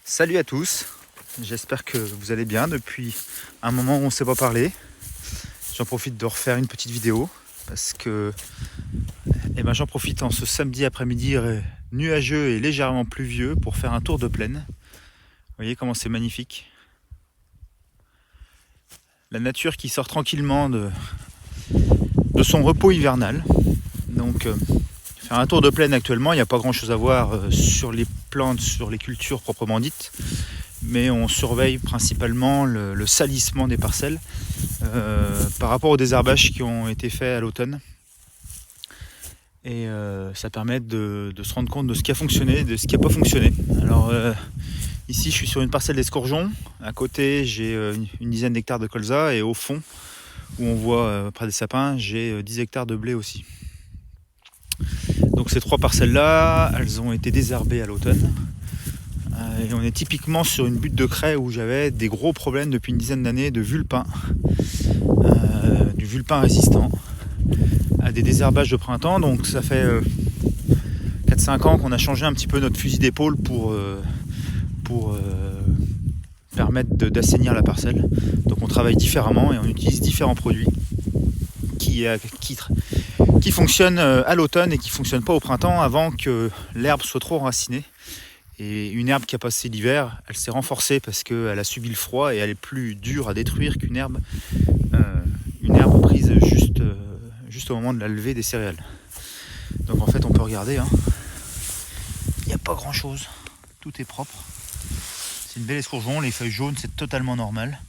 Salut à tous, j'espère que vous allez bien depuis un moment où on ne s'est pas parlé. J'en profite de refaire une petite vidéo parce que j'en profite en ce samedi après-midi nuageux et légèrement pluvieux pour faire un tour de plaine. Vous voyez comment c'est magnifique. La nature qui sort tranquillement de son repos hivernal. Donc faire un tour de plaine actuellement, il n'y a pas grand chose à voir sur les plantes, sur les cultures proprement dites. Mais on surveille principalement le salissement des parcelles par rapport aux désherbages qui ont été faits à l'automne. Et ça permet de se rendre compte de ce qui a fonctionné et de ce qui n'a pas fonctionné. Alors ici je suis sur une parcelle d'escourgeons, à côté j'ai une dizaine d'hectares de colza et au fond où on voit près des sapins j'ai 10 hectares de blé aussi. Donc ces trois parcelles là, elles ont été désherbées à l'automne. Et on est typiquement sur une butte de craie où j'avais des gros problèmes depuis une dizaine d'années de vulpin, du vulpin résistant à des désherbages de printemps. Donc ça fait 4-5 ans qu'on a changé un petit peu notre fusil d'épaule pour permettre d'assainir la parcelle. Donc on travaille différemment et on utilise différents produits qui fonctionnent à l'automne et qui ne fonctionnent pas au printemps avant que l'herbe soit trop enracinée. Et une herbe qui a passé l'hiver, elle s'est renforcée parce qu'elle a subi le froid et elle est plus dure à détruire qu'une herbe prise juste au moment de la levée des céréales. Donc en fait on peut regarder, il n'y a pas grand chose, tout est propre. C'est une belle escourgeon, les feuilles jaunes c'est totalement normal.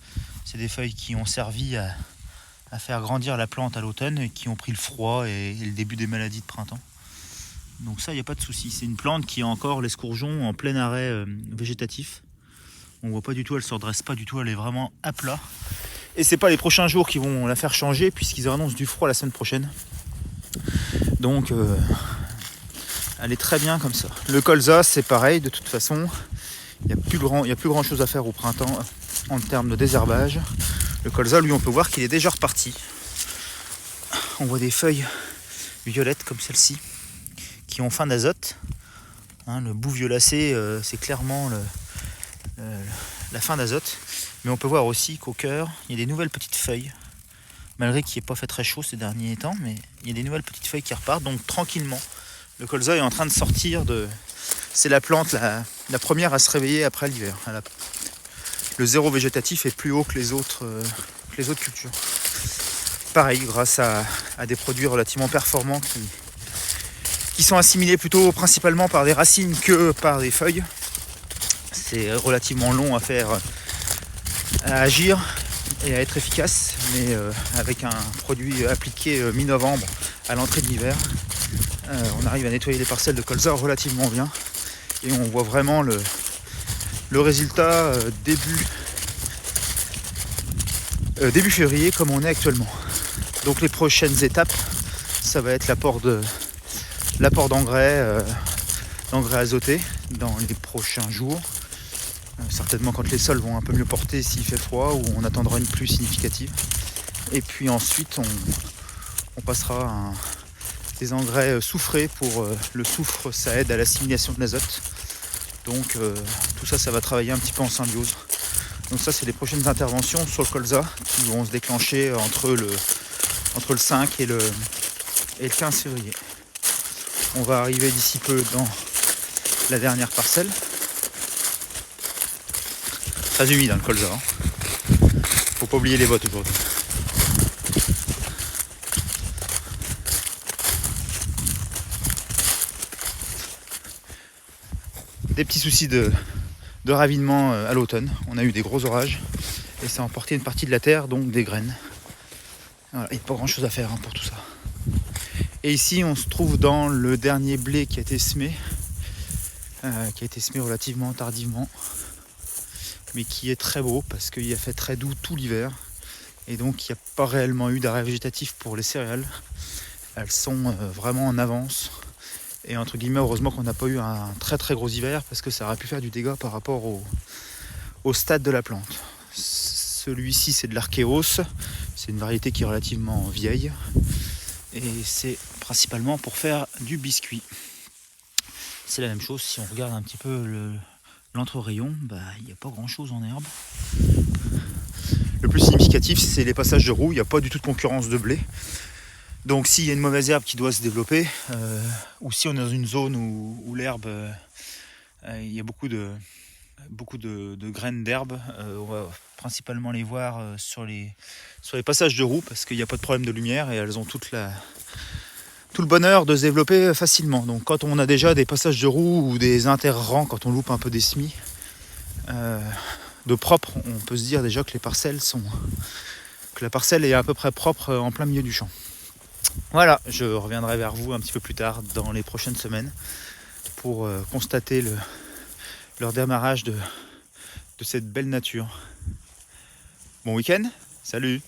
C'est des feuilles qui ont servi à faire grandir la plante à l'automne et qui ont pris le froid et le début des maladies de printemps. Donc ça, il n'y a pas de souci. C'est une plante qui a encore l'escourgeon en plein arrêt végétatif. On voit pas du tout, elle ne se redresse pas du tout, elle est vraiment à plat. Et c'est pas les prochains jours qui vont la faire changer puisqu'ils annoncent du froid la semaine prochaine. Donc elle est très bien comme ça. Le colza, c'est pareil, de toute façon. Il n'y a plus grand chose à faire au printemps en termes de désherbage. Le colza, lui, on peut voir qu'il est déjà reparti. On voit des feuilles violettes comme celle-ci qui ont faim d'azote. Le bout violacé, c'est clairement la fin d'azote. Mais on peut voir aussi qu'au cœur, il y a des nouvelles petites feuilles. Malgré qu'il n'ait pas fait très chaud ces derniers temps, mais il y a des nouvelles petites feuilles qui repartent. Donc tranquillement, le colza est en train de sortir de... C'est la plante la première à se réveiller après l'hiver. Le zéro végétatif est plus haut que les autres cultures. Pareil, grâce à des produits relativement performants qui sont assimilés plutôt principalement par des racines que par des feuilles. C'est relativement long à agir et à être efficace, mais avec un produit appliqué mi-novembre à l'entrée de l'hiver, on arrive à nettoyer les parcelles de colza relativement bien et on voit vraiment le résultat début février comme on est actuellement. Donc les prochaines étapes, ça va être l'apport d'engrais azoté dans les prochains jours. Certainement quand les sols vont un peu mieux porter s'il fait froid ou on attendra une pluie significative. Et puis ensuite on passera à des engrais soufrés pour le soufre, ça aide à l'assimilation de l'azote. Donc tout ça va travailler un petit peu en symbiose. Donc ça c'est les prochaines interventions sur le colza qui vont se déclencher entre le 5 et le 15 février. On va arriver d'ici peu dans la dernière parcelle. Très humide le colza. Faut pas oublier les bottes aujourd'hui. Des petits soucis de ravinement à l'automne. On a eu des gros orages et ça a emporté une partie de la terre, donc des graines. Voilà, il n'y a pas grand chose à faire pour tout ça. Et ici on se trouve dans le dernier blé qui a été semé relativement tardivement, mais qui est très beau parce qu'il a fait très doux tout l'hiver et donc il n'y a pas réellement eu d'arrêt végétatif pour les céréales. Elles sont vraiment en avance et entre guillemets heureusement qu'on n'a pas eu un très très gros hiver parce que ça aurait pu faire du dégât par rapport au stade de la plante. Celui-ci c'est de l'archéos, c'est une variété qui est relativement vieille et c'est principalement pour faire du biscuit. C'est la même chose si on regarde un petit peu le L'entre-rayon, il n'y a pas grand chose en herbe. Le plus significatif, c'est les passages de roues. Il n'y a pas du tout de concurrence de blé. Donc s'il y a une mauvaise herbe qui doit se développer, ou si on est dans une zone où l'herbe, il y a beaucoup de graines d'herbe, on va principalement les voir sur les passages de roues parce qu'il n'y a pas de problème de lumière et elles ont tout le bonheur de se développer facilement. Donc quand on a déjà des passages de roues ou des interrangs, quand on loupe un peu des semis de propre, on peut se dire déjà que la parcelle est à peu près propre en plein milieu du champ. Voilà, je reviendrai vers vous un petit peu plus tard dans les prochaines semaines pour constater le redémarrage de cette belle nature. Bon week-end, salut!